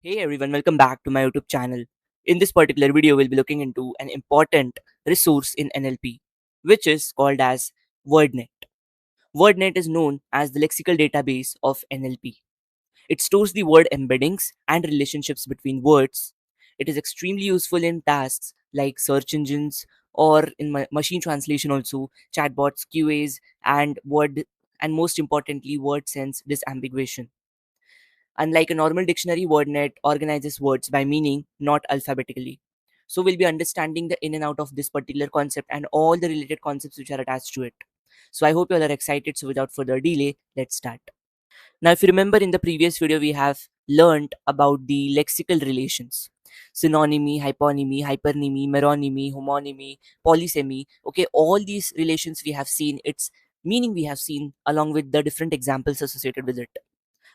Hey everyone, welcome back to my YouTube channel. In this particular video, we'll be looking into an important resource in NLP, which is called as WordNet. WordNet is known as the lexical database of NLP. It stores the word embeddings and relationships between words. It is extremely useful in tasks like search engines or in machine translation also, chatbots, QAs, and most importantly, word sense disambiguation. Unlike a normal dictionary, WordNet organizes words by meaning, not alphabetically. So we'll be understanding the in and out of this particular concept and all the related concepts which are attached to it. So I hope you all are excited. So without further delay, let's start. Now, if you remember in the previous video, we have learned about the lexical relations. Synonymy, hyponymy, hypernymy, meronymy, homonymy, polysemy. Okay, all these relations we have seen, its meaning we have seen along with the different examples associated with it.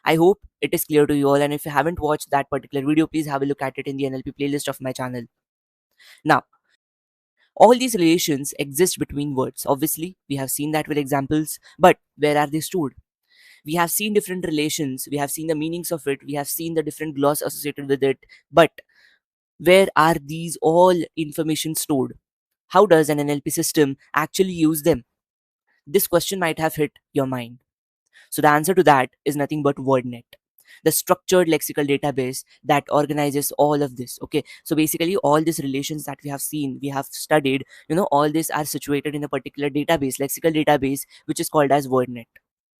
I hope it is clear to you all, and if you haven't watched that particular video, please have a look at it in the NLP playlist of my channel. Now, all these relations exist between words. Obviously, we have seen that with examples, but where are they stored? We have seen different relations, we have seen the meanings of it, we have seen the different gloss associated with it, but where are these all information stored? How does an NLP system actually use them? This question might have hit your mind. So the answer to that is nothing but WordNet, the structured lexical database that organizes all of this. Okay, so basically all these relations that we have seen, we have studied, all these are situated in a particular database, lexical database, which is called as WordNet.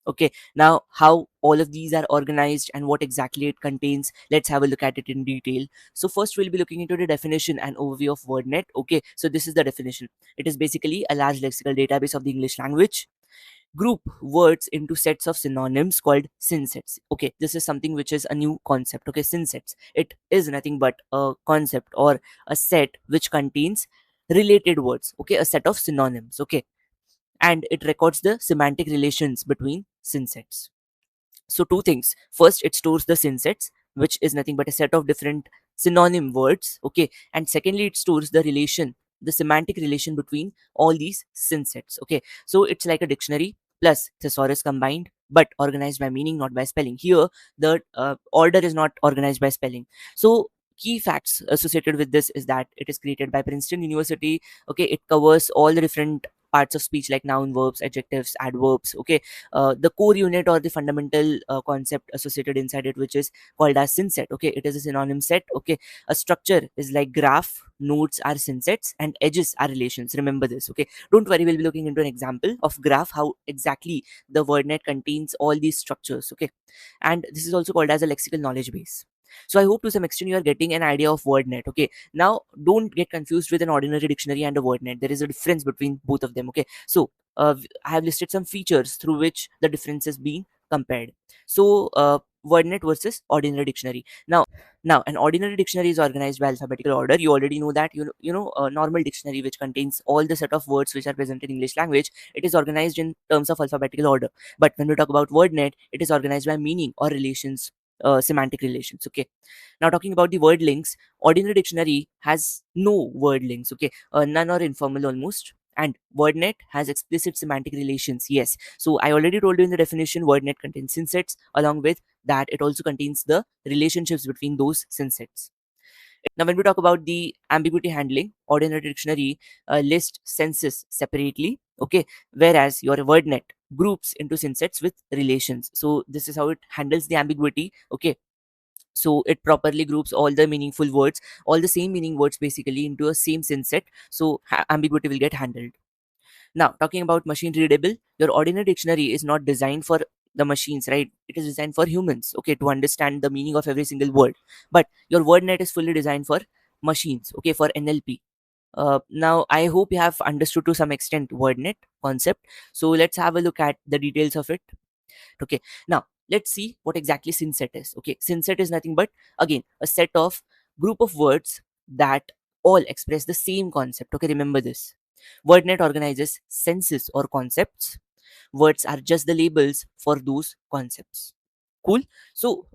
Okay, now how all of these are organized and what exactly it contains, let's have a look at it in detail. So first we'll be looking into the definition and overview of WordNet. Okay, so this is the definition. It is basically a large lexical database of the English language. Group words into sets of synonyms called synsets. Okay, this is something which is a new concept. Okay, synsets, it is nothing but a concept or a set which contains related words. Okay, a set of synonyms. Okay, and it records the semantic relations between synsets. So two things: first, it stores the synsets, which is nothing but a set of different synonym words. Okay, and secondly, it stores the relation, the semantic relation between all these synsets. Okay, so it's like a dictionary plus thesaurus combined, but organized by meaning, not by spelling. Here the order is not organized by spelling. So key facts associated with this is that it is created by Princeton University. Okay, it covers all the different parts of speech like noun, verbs, adjectives, adverbs. Okay, the core unit or the fundamental concept associated inside it, which is called as synset. Okay, it is a synonym set. Okay, a structure is like graph, nodes are synsets, and edges are relations. Remember this. Okay, don't worry, we'll be looking into an example of graph, how exactly the WordNet contains all these structures. Okay, and this is also called as a lexical knowledge base. So I hope to some extent you are getting an idea of WordNet. Okay, now don't get confused with an ordinary dictionary and a WordNet. There is a difference between both of them. Okay, so I have listed some features through which the difference is being compared. So WordNet versus ordinary dictionary. Now an ordinary dictionary is organized by alphabetical order. You already know that. A normal dictionary which contains all the set of words which are present in English language, it is organized in terms of alphabetical order. But when we talk about WordNet, it is organized by meaning or relations, semantic relations. Okay, now talking about the word links, ordinary dictionary has no word links. Okay, none or informal almost. And WordNet has explicit semantic relations. Yes, so I already told you in the definition, WordNet contains synsets. Along with that, it also contains the relationships between those synsets. Now, when we talk about the ambiguity handling, ordinary dictionary lists senses separately. Okay, whereas your WordNet groups into synsets with relations. So this is how it handles the ambiguity. Okay, so it properly groups all the meaningful words, all the same meaning words basically, into a same synset. So ambiguity will get handled. Now, talking about machine readable, your ordinary dictionary is not designed for the machines, right? It is designed for humans, okay, to understand the meaning of every single word. But your WordNet is fully designed for machines, okay, for NLP. Now, I hope you have understood to some extent WordNet concept. So let's have a look at the details of it. Okay, now let's see what exactly synset is. Okay, synset is nothing but, again, a set of group of words that all express the same concept. Okay, remember this. WordNet organizes senses or concepts. Words are just the labels for those concepts. Cool. So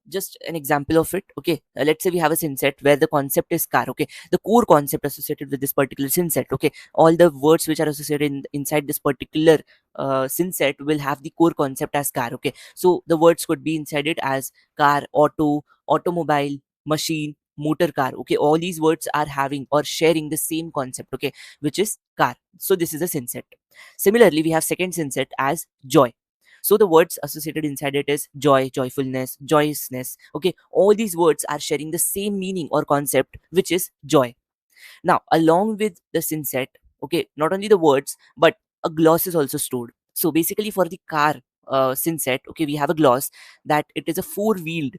just an example of it. Okay, let's say we have a synset where the concept is car. Okay, the core concept associated with this particular synset. Okay, all the words which are associated inside this particular synset will have the core concept as car. Okay, so the words could be inside it as car, auto, automobile, machine, motor car. Okay, all these words are having or sharing the same concept, okay, which is car. So this is a synset. Similarly, we have second synset as joy. So the words associated inside it is joy, joyfulness, joyousness. Okay, all these words are sharing the same meaning or concept, which is joy. Now, along with the synset, okay, not only the words, but a gloss is also stored. So basically, for the car synset, okay, we have a gloss that it is a four-wheeled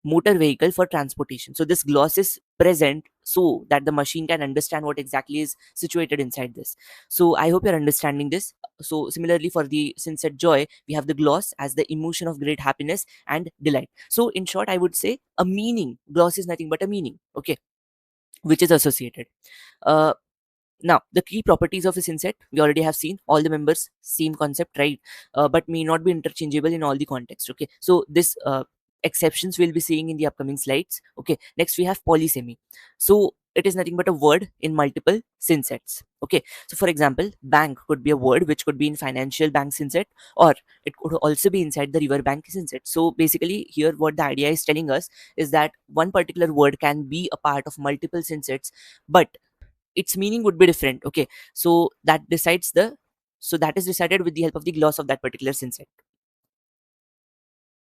motor vehicle for transportation. So this gloss is present so that the machine can understand what exactly is situated inside this. So I hope you're understanding this. So similarly, for the synset joy, we have the gloss as the emotion of great happiness and delight. So in short, I would say a meaning. Gloss is nothing but a meaning, okay, which is associated. Uh, Now, the key properties of a synset, we already have seen all the members, same concept, right? But may not be interchangeable in all the context. Okay, so this exceptions we'll be seeing in the upcoming slides. Okay, next we have polysemy. So it is nothing but a word in multiple synsets. Okay, so for example, bank could be a word which could be in financial bank synset, or it could also be inside the river bank synset. So basically, here what the idea is telling us is that one particular word can be a part of multiple synsets, but its meaning would be different. Okay, so that is decided with the help of the gloss of that particular synset.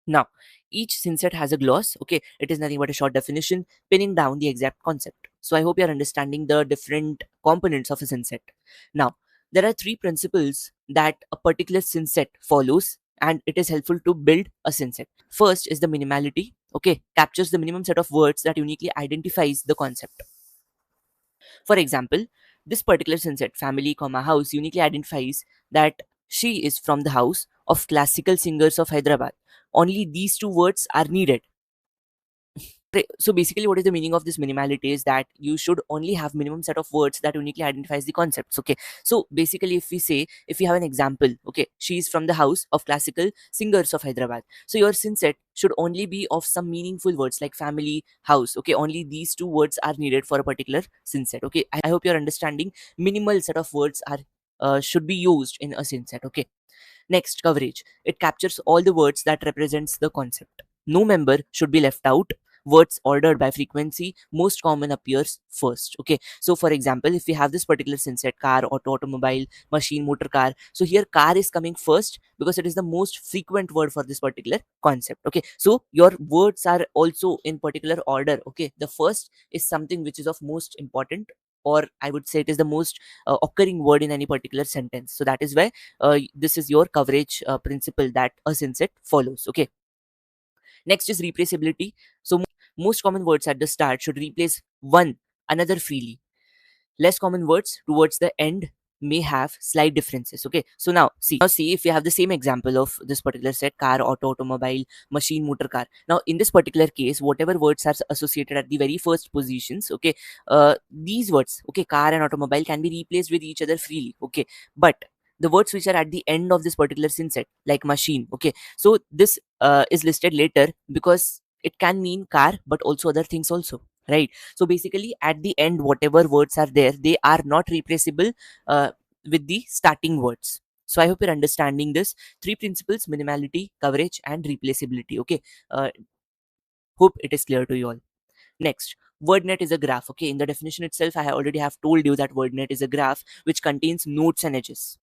Now, each synset has a gloss. Okay, it is nothing but a short definition pinning down the exact concept. So I hope you're understanding the different components of a synset. Now, there are three principles that a particular synset follows, and it is helpful to build a synset. First is the minimality. Okay, captures the minimum set of words that uniquely identifies the concept. For example, this particular synset, family, comma, house, uniquely identifies that she is from the house of classical singers of Hyderabad. Only these two words are needed. So basically, what is the meaning of this minimality is that you should only have minimum set of words that uniquely identifies the concepts. Okay, so basically, if we have an example, okay, she is from the house of classical singers of Hyderabad. So your synset should only be of some meaningful words like family, house. Okay, only these two words are needed for a particular synset. Okay, I hope you're understanding. Minimal set of words are should be used in a synset. Okay. Next, coverage. It captures all the words that represents the concept. No member should be left out. Words ordered by frequency, most common appears first. Okay. So for example, if we have this particular synset, car, auto, automobile, machine, motor car. So here car is coming first because it is the most frequent word for this particular concept. Okay. So your words are also in particular order. Okay. The first is something which is of most important, or I would say it is the most occurring word in any particular sentence. So that is why this is your coverage principle that a synset follows. Okay. Next is replaceability. So most common words at the start should replace one another freely. Less common words towards the end may have slight differences. Okay, so now see if we have the same example of this particular set: car, auto, automobile, machine, motor car. Now in this particular case, whatever words are associated at the very first positions, okay, these words, okay, car and automobile, can be replaced with each other freely. Okay, but the words which are at the end of this particular synset, like machine, okay, so this is listed later because it can mean car but also other things also, right? So basically, at the end, whatever words are there, they are not replaceable with the starting words. So I hope you're understanding this. Three principles: minimality, coverage, and replaceability. Okay. Hope it is clear to you all. Next, WordNet is a graph. Okay. In the definition itself, I already have told you that WordNet is a graph which contains nodes and edges.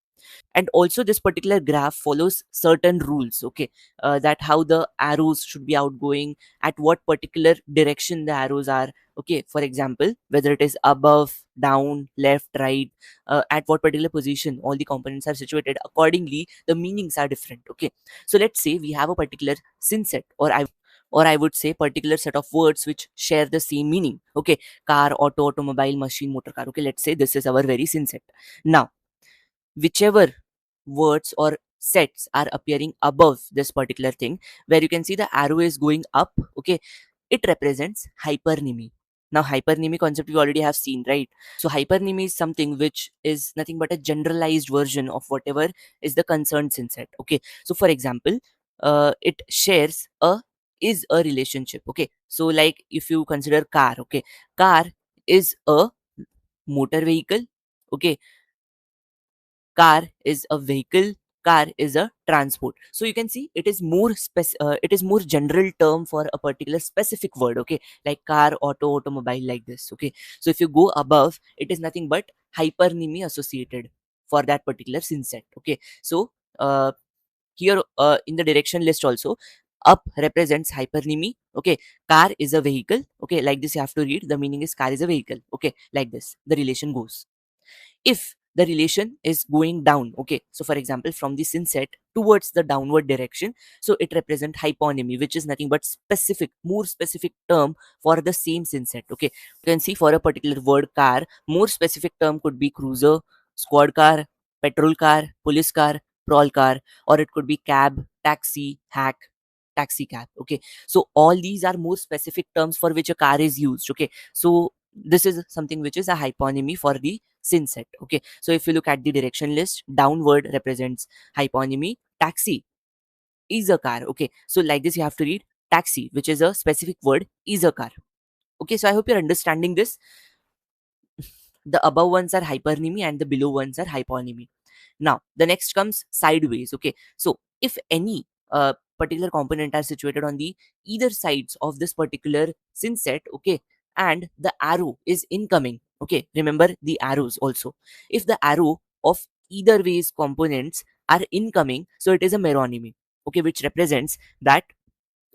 And also this particular graph follows certain rules, okay, that how the arrows should be outgoing, at what particular direction the arrows are. Okay, for example, whether it is above, down, left, right, at what particular position all the components are situated, accordingly the meanings are different. Okay, so let's say we have a particular synset, or I would say particular set of words which share the same meaning. Okay, car, auto, automobile, machine, motor car. Okay, let's say this is our very synset. Now, whichever words or sets are appearing above this particular thing, where you can see the arrow is going up, okay, it represents hypernymy. Now hypernymy concept we already have seen, right? So hypernymy is something which is nothing but a generalized version of whatever is the concerned synset. Okay, so for example, it shares a is a relationship. Okay, so like if you consider car, okay, car is a motor vehicle. Okay, car is a vehicle car is a transport. So you can see it is more it is more general term for a particular specific word, okay, like car, auto, automobile, like this, okay. So if you go above, it is nothing but hypernymy associated for that particular synset, okay. So here in the direction list also, up represents hypernymy, okay. Car is a vehicle, okay, like this you have to read, the meaning is car is a vehicle, okay, like this the relation goes. If the relation is going down, okay, so for example from the synset towards the downward direction, so it represents hyponymy, which is nothing but specific, more specific term for the same synset, okay. You can see for a particular word car, more specific term could be cruiser, squad car, petrol car, police car, prol car, or it could be cab, taxi, hack, taxi cab, okay. So all these are more specific terms for which a car is used, okay. So this is something which is a hyponymy for the synset, okay. So if you look at the direction list, downward represents hyponymy, taxi is a car, okay. So like this you have to read taxi, which is a specific word, is a car, okay. So I hope you're understanding this. The above ones are hypernymy and the below ones are hyponymy. Now the next comes sideways, okay. So if any particular component are situated on the either sides of this particular synset, okay, and the arrow is incoming, okay, remember the arrows also, if the arrow of either ways components are incoming, so it is a meronymy, okay, which represents that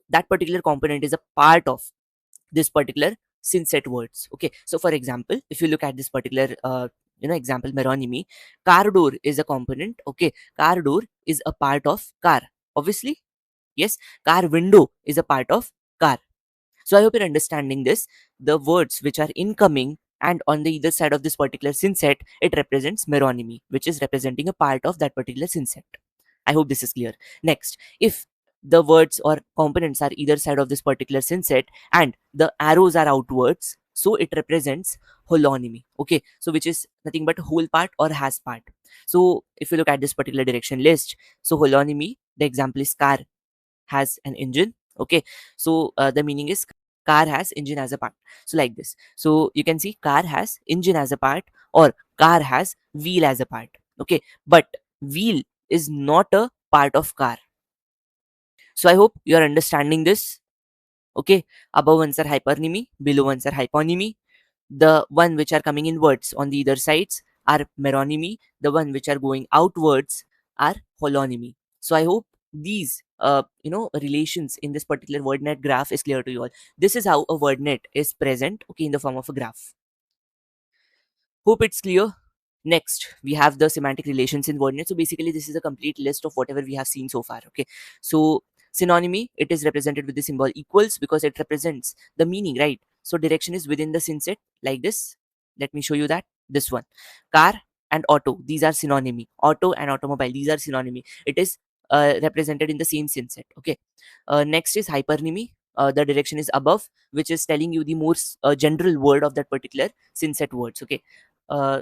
that particular component is a part of this particular synset words, okay. So for example, if you look at this particular example meronymy, car door is a component, okay. Car door is a part of car, obviously, yes. Car window is a part of car. So I hope you're understanding this. The words which are incoming and on the either side of this particular synset, it represents meronymy, which is representing a part of that particular synset. I hope this is clear. Next, if the words or components are either side of this particular synset and the arrows are outwards, so it represents holonymy, okay. So which is nothing but whole part or has part. So if you look at this particular direction list, so holonymy, the example is car has an engine, okay. So the meaning is car has engine as a part, so like this. So you can see car has engine as a part or car has wheel as a part, okay. But wheel is not a part of car. So I hope you are understanding this, okay. Above ones are hypernymy, below ones are hyponymy. The one which are coming inwards on the either sides are meronymy. The one which are going outwards are holonymy. So I hope these relations in this particular WordNet graph is clear to you all. This is how a WordNet is present, okay, in the form of a graph. Hope it's clear. Next, we have the semantic relations in WordNet. So basically, this is a complete list of whatever we have seen so far. Okay. So synonymy, it is represented with the symbol equals because it represents the meaning, right? So direction is within the synset like this. Let me show you that. This one. Car and auto, these are synonymy. Auto and automobile, these are synonymy. It is represented in the same synset. Okay. Next is hypernymy. The direction is above, which is telling you the more general word of that particular synset words. Okay.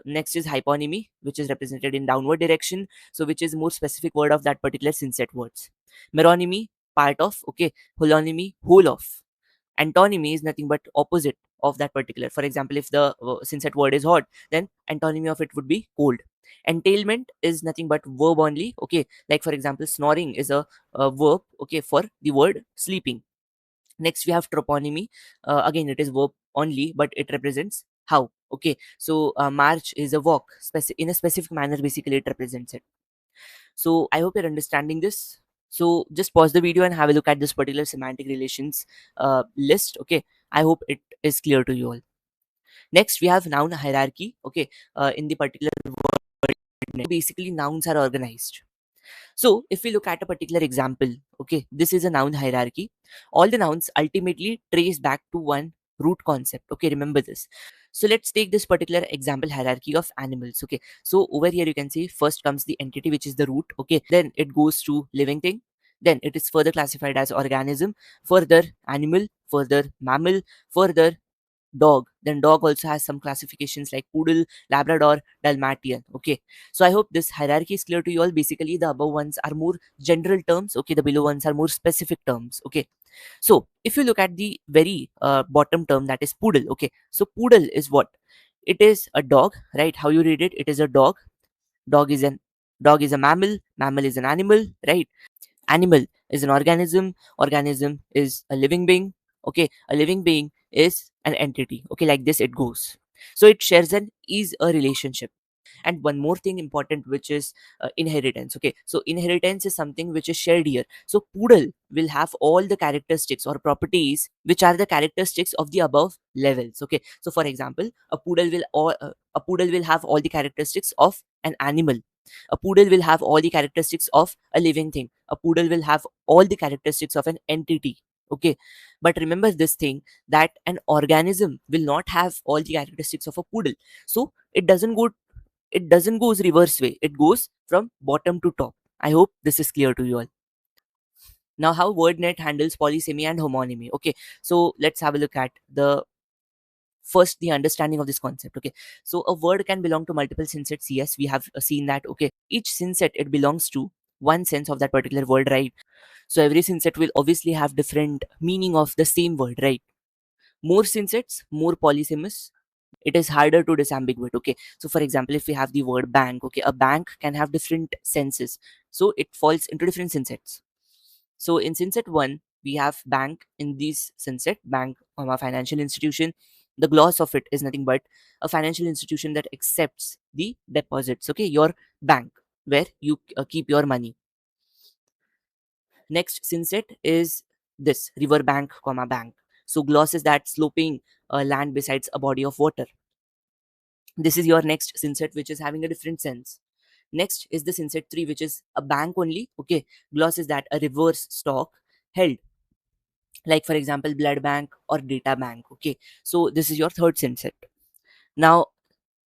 Next is hyponymy, which is represented in downward direction, so which is more specific word of that particular synset words. Meronymy, part of, okay. Holonymy, whole of. Antonymy is nothing but opposite of that particular. For example, if the synset word is hot, then antonymy of it would be cold. Entailment is nothing but verb only, okay. Like for example, snoring is a verb, okay, for the word sleeping. Next we have troponymy. Again it is verb only, but it represents how, okay. So march is a walk, in a specific manner, basically it represents it. So I hope you're understanding this. So just pause the video and have a look at this particular semantic relations list, okay. I hope it is clear to you all. Next we have noun hierarchy, okay. In the particular word, basically nouns are organized. So if we look at a particular example, okay, this is a noun hierarchy. All the nouns ultimately trace back to one root concept. Okay, remember this. So let's take this particular example hierarchy of animals. Okay, so over here you can see first comes the entity, which is the root. Okay, then it goes to living thing. Then it is further classified as organism, further animal, further mammal, further dog. Then dog also has some classifications like poodle, labrador, dalmatian, okay. So I hope this hierarchy is clear to you all. Basically the above ones are more general terms, okay, the below ones are more specific terms, okay. So if you look at the very bottom term, that is poodle, okay. So poodle is what? It is a dog, right? How you read it? It is a dog. Dog is an Dog is a mammal. Mammal is an animal, right? Animal is an organism. Organism is a living being. Okay, a living being is an entity. Okay, like this it goes. So it shares an is a relationship. And one more thing important, which is inheritance. Okay, so inheritance is something which is shared here. So poodle will have all the characteristics or properties which are the characteristics of the above levels. Okay, so for example, a poodle will have all the characteristics of an animal. A poodle will have all the characteristics of a living thing. A poodle will have all the characteristics of an entity. Okay, but remember this thing, that an organism will not have all the characteristics of a poodle. So it doesn't goes reverse way, it goes from bottom to top. I hope this is clear to you all. Now, how WordNet handles polysemy and homonymy. Okay, so let's have a look at the understanding of this concept. Okay, so a word can belong to multiple synsets. Yes, we have seen that. Okay, each synset, it belongs to one sense of that particular word, right? So every synset will obviously have different meaning of the same word, right? More synsets, more polysemous, it is harder to disambiguate. Okay, so for example, if we have the word bank, okay, a bank can have different senses, so it falls into different synsets. So in synset 1 we have bank. In this synset, bank, a financial institution, the gloss of it is nothing but a financial institution that accepts the deposits, okay, your bank, where you keep your money. Next synset is this river bank, bank. So gloss is that sloping land besides a body of water. This is your next synset, which is having a different sense. Next is the synset 3, which is a bank only. Okay, gloss is that a reverse stock held, like for example blood bank or data bank. Okay, so this is your third synset. Now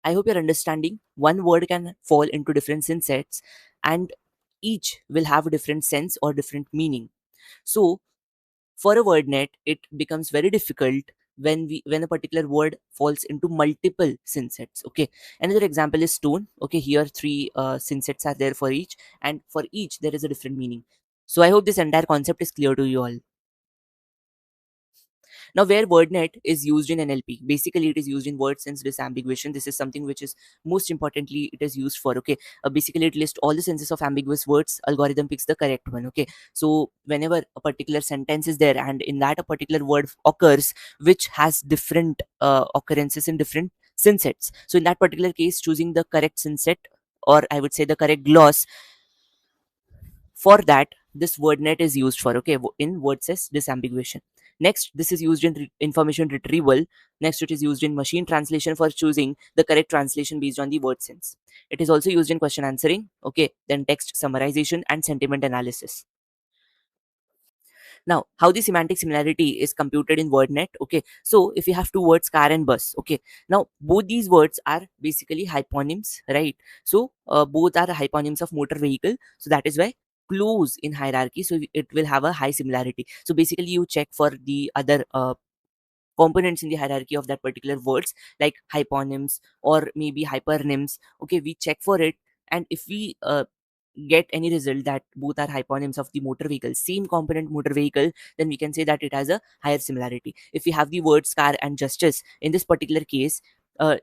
I hope you're understanding, one word can fall into different synsets, and each will have a different sense or different meaning. So for a WordNet, it becomes very difficult when a particular word falls into multiple synsets. Okay, another example is stone. Okay, here three synsets are there for each, and for each there is a different meaning. So I hope this entire concept is clear to you all. Now, where WordNet is used in NLP, basically it is used in word sense disambiguation. This is something which is most importantly it is used for. Okay, basically it lists all the senses of ambiguous words. Algorithm picks the correct one. Okay, so whenever a particular sentence is there and in that a particular word occurs which has different occurrences in different synsets. So in that particular case, choosing the correct synset, or I would say the correct gloss, for that this wordnet is used for. Okay, in word sense disambiguation. Next, this is used in information retrieval. Next, it is used in machine translation for choosing the correct translation based on the word sense. It is also used in question answering. Okay, then text summarization and sentiment analysis. Now, how the semantic similarity is computed in WordNet. Okay, so if you have two words, car and bus. Okay, now both these words are basically hyponyms, right? So both are hyponyms of motor vehicle. So that is why close in hierarchy. So it will have a high similarity. So basically, you check for the other components in the hierarchy of that particular words, like hyponyms or maybe hypernyms. Okay, we check for it, and if we get any result that both are hyponyms of the motor vehicle, same component motor vehicle, then we can say that it has a higher similarity. If we have the words car and justice, in this particular case,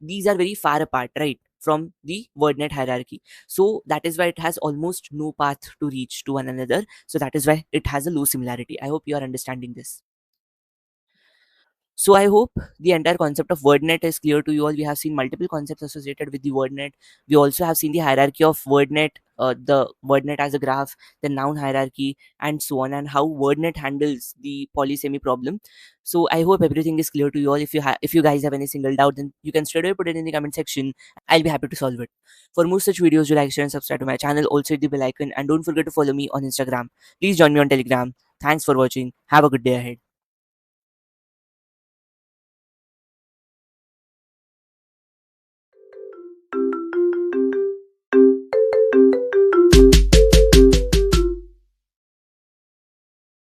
these are very far apart, right, from the wordnet hierarchy. So that is why it has almost no path to reach to one another. So that is why it has a low similarity. I hope you are understanding this. So I hope the entire concept of WordNet is clear to you all. We have seen multiple concepts associated with the WordNet. We also have seen the hierarchy of WordNet, the WordNet as a graph, the noun hierarchy, and so on, and how WordNet handles the polysemy problem. So I hope everything is clear to you all. If you guys have any single doubt, then you can straight away put it in the comment section. I'll be happy to solve it. For more such videos, do like, share, and subscribe to my channel. Also hit the bell icon, and don't forget to follow me on Instagram. Please join me on Telegram. Thanks for watching. Have a good day ahead.